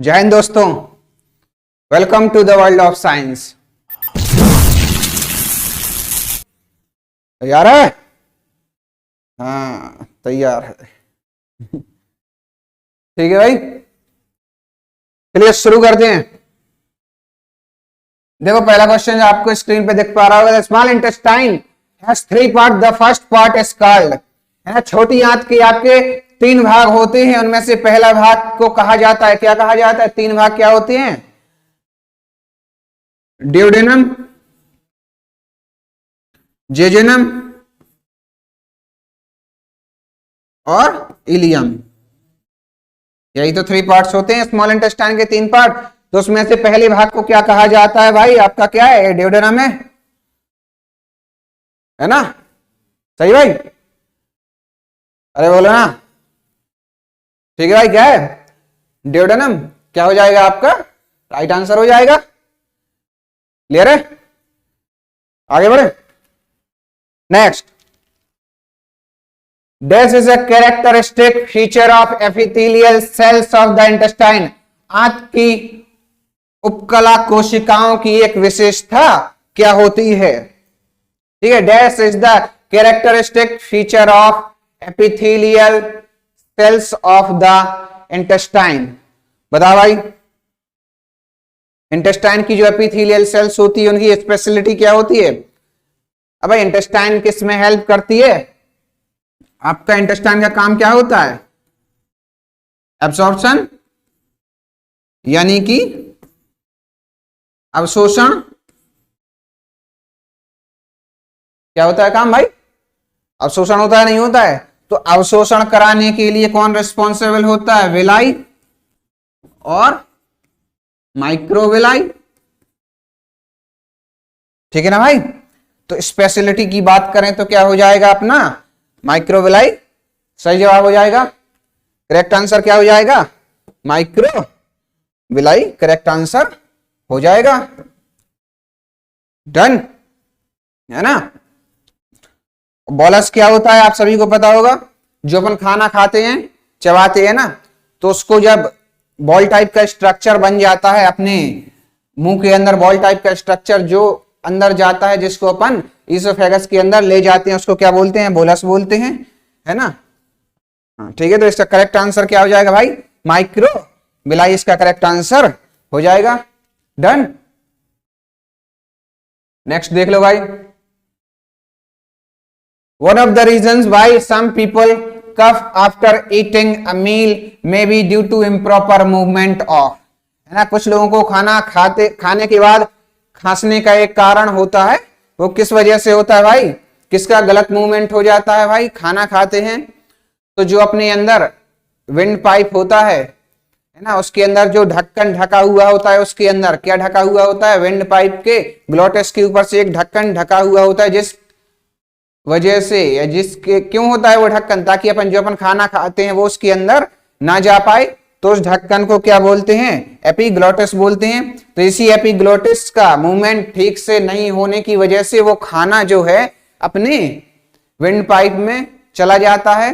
जय हिंद दोस्तों, welcome to the world of science. तैयार है? हाँ तैयार है। ठीक है भाई, चलिए शुरू करते हैं। देखो पहला क्वेश्चन आपको स्क्रीन पे दिख पा रहा होगा। Small intestine has three part, the first part is called, है ना, छोटी आंत के आपके तीन भाग होते हैं, उनमें से पहला भाग को कहा जाता है, क्या कहा जाता है? तीन भाग क्या होते हैं? ड्यूडेनम, जेजुनम और इलियम। यही तो थ्री पार्ट्स होते हैं स्मॉल इंटेस्टाइन के, तीन पार्ट। तो उसमें से पहले भाग को क्या कहा जाता है भाई? आपका क्या है? ड्यूडेनम है ना? सही भाई? अरे बोलो ना। ठीक है भाई, क्या है? ड्यूडेनम। क्या हो जाएगा आपका? राइट आंसर हो जाएगा। क्लियर है? आगे बढ़े। Next, this is a characteristic feature of epithelial cells of the intestine. आंत की उपकला कोशिकाओं की एक विशेषता क्या होती है? ठीक है, this is the characteristic feature of epithelial cells of the intestine. बताओ भाई, इंटेस्टाइन की जो एपिथेलियल सेल्स होती है उनकी स्पेशलिटी क्या होती है? अब भाई इंटेस्टाइन किस में हेल्प करती है? आपका इंटेस्टाइन का काम क्या होता है? एब्सॉर्प्शन, यानी कि अवशोषण। क्या होता है काम भाई? अवशोषण होता है, नहीं होता है? तो अवशोषण कराने के लिए कौन रिस्पॉन्सिबल होता है? विलाई और माइक्रोविलाई। ठीक है ना भाई? तो स्पेशलिटी की बात करें तो क्या हो जाएगा अपना? माइक्रोविलाई सही जवाब हो जाएगा। करेक्ट आंसर क्या हो जाएगा? माइक्रोविलाई करेक्ट आंसर हो जाएगा। डन है ना? बोलस क्या होता है आप सभी को पता होगा। जो अपन खाना खाते हैं, चबाते हैं ना, तो उसको जब बॉल टाइप का स्ट्रक्चर बन जाता है अपने मुंह के अंदर, बॉल टाइप का स्ट्रक्चर जो अंदर जाता है, जिसको अपन ईसोफेगस के अंदर ले जाते हैं, उसको क्या बोलते हैं? बोलस बोलते हैं, है ना? हाँ ठीक है, तो इसका करेक्ट आंसर क्या हो जाएगा भाई? माइक्रोविलाई इसका करेक्ट आंसर हो जाएगा। डन। नेक्स्ट देख लो भाई। One of the reasons why some people cough after eating a meal may be due to improper movement of, है ना, कुछ लोगों को खाने के बाद खांसने का एक कारण होता है। वो किस वजह से होता है भाई? किसका गलत मूवमेंट हो जाता है भाई? खाना खाते हैं तो जो अपने अंदर विंड पाइप होता है ना, उसके अंदर जो ढक्कन ढका हुआ होता है, उसके अंदर क्या ढका हुआ होता है? विंड पाइप के ग्लोटिस के ऊपर से एक ढक्कन ढका हुआ होता है, जिस वजह से या जिसके क्यों होता है वो ढक्कन? ताकि अपन खाना खाते हैं वो उसके अंदर ना जा पाए। तो उस ढक्कन को क्या बोलते हैं? एपिग्लोटिस बोलते हैं। तो इसी एपिग्लोटिस का मूवमेंट ठीक से नहीं होने की वजह से वो खाना जो है अपने विंड पाइप में चला जाता है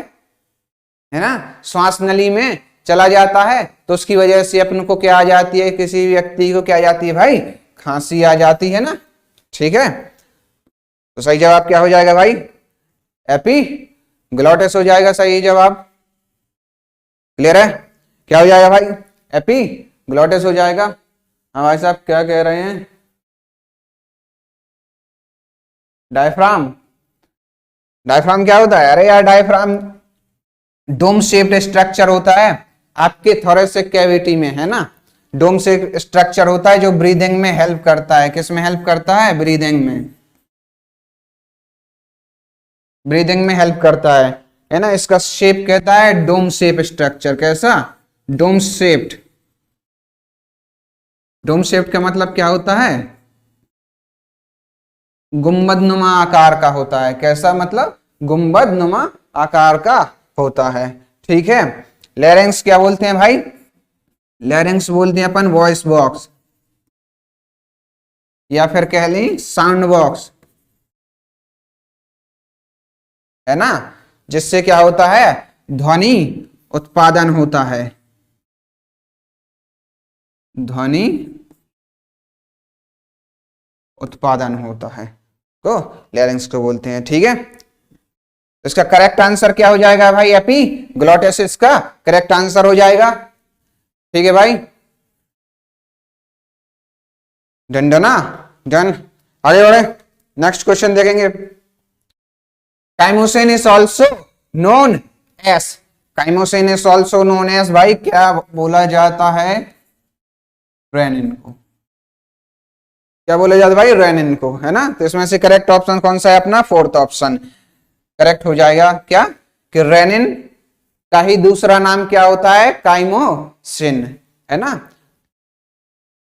ना, श्वास नली में चला जाता है। तो उसकी वजह से अपन को क्या आ जाती है? किसी व्यक्ति को क्या आ जाती है भाई? खांसी आ जाती है ना। ठीक है, तो सही जवाब क्या हो जाएगा भाई? एपिग्लोटिस हो जाएगा सही जवाब। क्लियर है? क्या हो जाएगा भाई? एपिग्लोटिस हो जाएगा। हाँ भाई साहब क्या कह रहे हैं? डायफ्राम। डायफ्राम क्या होता है? अरे यार डायफ्राम डोम शेप्ड स्ट्रक्चर होता है आपके थोरेसिक कैविटी में, है ना। डोम शेप्ड स्ट्रक्चर होता है जो ब्रीदिंग में हेल्प करता है। किस में हेल्प करता है? ब्रीदिंग में। ब्रीदिंग में हेल्प करता है ना। इसका शेप कहता है डोम शेप स्ट्रक्चर। कैसा? Dome shaped. डोम शेप्ड का मतलब क्या होता है? गुंबद नुमा आकार का होता है। कैसा मतलब? गुंबद नुमा आकार का होता है। ठीक है। लैरिंक्स क्या बोलते हैं भाई? लैरिंक्स बोलते हैं अपन वॉइस बॉक्स, या फिर कह लें साउंड बॉक्स, है ना, जिससे क्या होता है? ध्वनि उत्पादन होता है। ध्वनि उत्पादन होता है को लैरिंक्स को बोलते हैं। ठीक है, इसका करेक्ट आंसर क्या हो जाएगा भाई? एपिग्लॉटिस इसका करेक्ट आंसर हो जाएगा। ठीक है भाई, डन डन डन। आगे बढ़े, नेक्स्ट क्वेश्चन देखेंगे। Chymosin is also known as, chymosin is also known as भाई क्या बोला जाता है? रेनिन को क्या बोला जाता है भाई? रेनिन को, है ना। तो इसमें से करेक्ट ऑप्शन कौन सा है अपना? फोर्थ ऑप्शन करेक्ट हो जाएगा। क्या कि रेनिन का ही दूसरा नाम क्या होता है? काइमोसिन, है ना।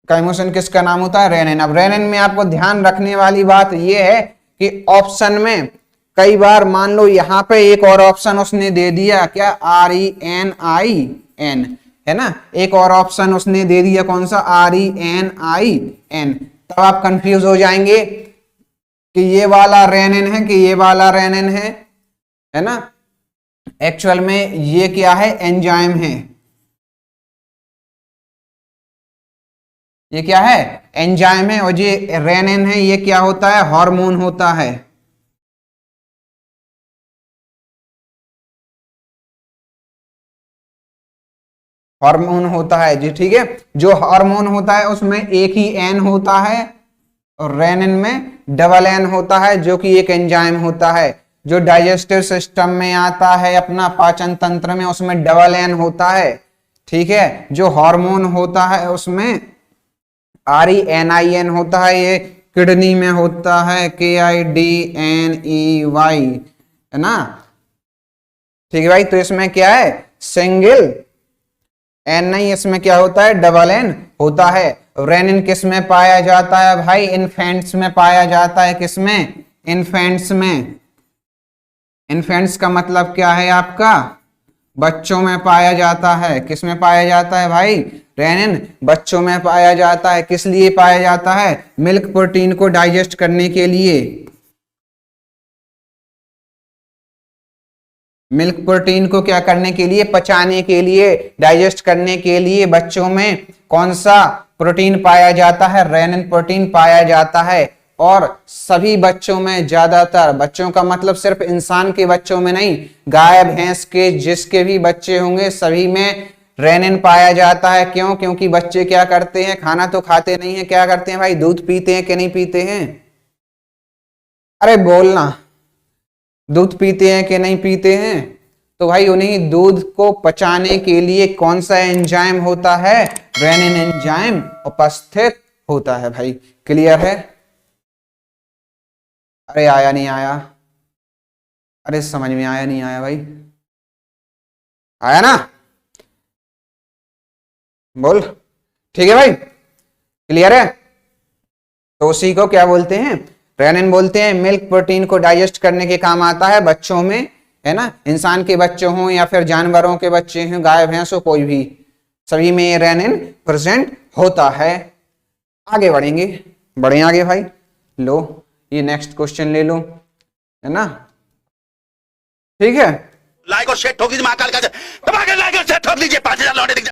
काइमोसिन किसका नाम होता है? रेनिन। अब रेनिन में आपको ध्यान रखने वाली बात यह है कि ऑप्शन में कई बार मान लो यहां पे एक और ऑप्शन उसने दे दिया, क्या? RENIN, है ना। एक और ऑप्शन उसने दे दिया, कौन सा? RENIN। तब आप कंफ्यूज हो जाएंगे कि ये वाला रेनिन है कि ये वाला रेनिन है ना। एक्चुअल में ये क्या है? एंजाइम है। ये क्या है? एंजाइम है। और ये रेनिन है, ये क्या होता है? हार्मोन होता है। हार्मोन होता है जी। ठीक है, जो हार्मोन होता है उसमें एक ही एन होता है और रेनिन में डबल एन होता है, जो कि एक एंजाइम होता है। जो डाइजेस्टिव सिस्टम में आता है अपना पाचन तंत्र में, उसमें डबल एन होता है। ठीक है, जो हार्मोन होता है उसमें RENIN होता है। ये किडनी में होता है, KIDNEY, है ना। ठीक है भाई, तो इसमें क्या है? सिंगल एन नहीं, इसमें क्या होता है? डबल एन होता है। रेनिन किस में पाया जाता है भाई? इन्फेंट्स में पाया जाता है। किस में? इन्फेंट्स में। इन्फेंट्स का मतलब क्या है आपका? बच्चों में पाया जाता है। किस में पाया जाता है भाई? रेनिन बच्चों में पाया जाता है। किस लिए पाया जाता है? मिल्क प्रोटीन को डाइजेस्ट करने के लिए। मिल्क प्रोटीन को क्या करने के लिए? पचाने के लिए, डाइजेस्ट करने के लिए बच्चों में कौन सा प्रोटीन पाया जाता है? रेनिन प्रोटीन पाया जाता है। और सभी बच्चों में, ज्यादातर बच्चों का मतलब सिर्फ इंसान के बच्चों में नहीं, गाय भैंस के जिसके भी बच्चे होंगे सभी में रेनिन पाया जाता है। क्यों? क्योंकि बच्चे क्या करते हैं? खाना तो खाते नहीं है, क्या करते हैं भाई? दूध पीते हैं कि नहीं पीते हैं? अरे बोलना, दूध पीते हैं कि नहीं पीते हैं? तो भाई उन्हीं दूध को पचाने के लिए कौन सा एंजाइम होता है? रेनिन एंजाइम उपस्थित होता है भाई। क्लियर है? अरे आया नहीं आया? अरे समझ में आया नहीं आया भाई? आया ना? बोल। ठीक है भाई, क्लियर है? तो उसी को क्या बोलते हैं? रेनिन बोलते हैं। मिल्क प्रोटीन को डाइजेस्ट करने के काम आता है बच्चों में, है ना। इंसान के बच्चे हों या फिर जानवरों के बच्चे हों, गाय भैंस हो, कोई भी, सभी में ये रेनिन प्रेजेंट होता है। आगे बढ़ेंगे, बढ़े आगे भाई। लो ये नेक्स्ट क्वेश्चन ले लो, है ना। ठीक है, लाइक और शेयर ठोक दीजिए, महाकाल का दबा के लाइक और शेयर ठोक दीजिए, 5000 लौटे।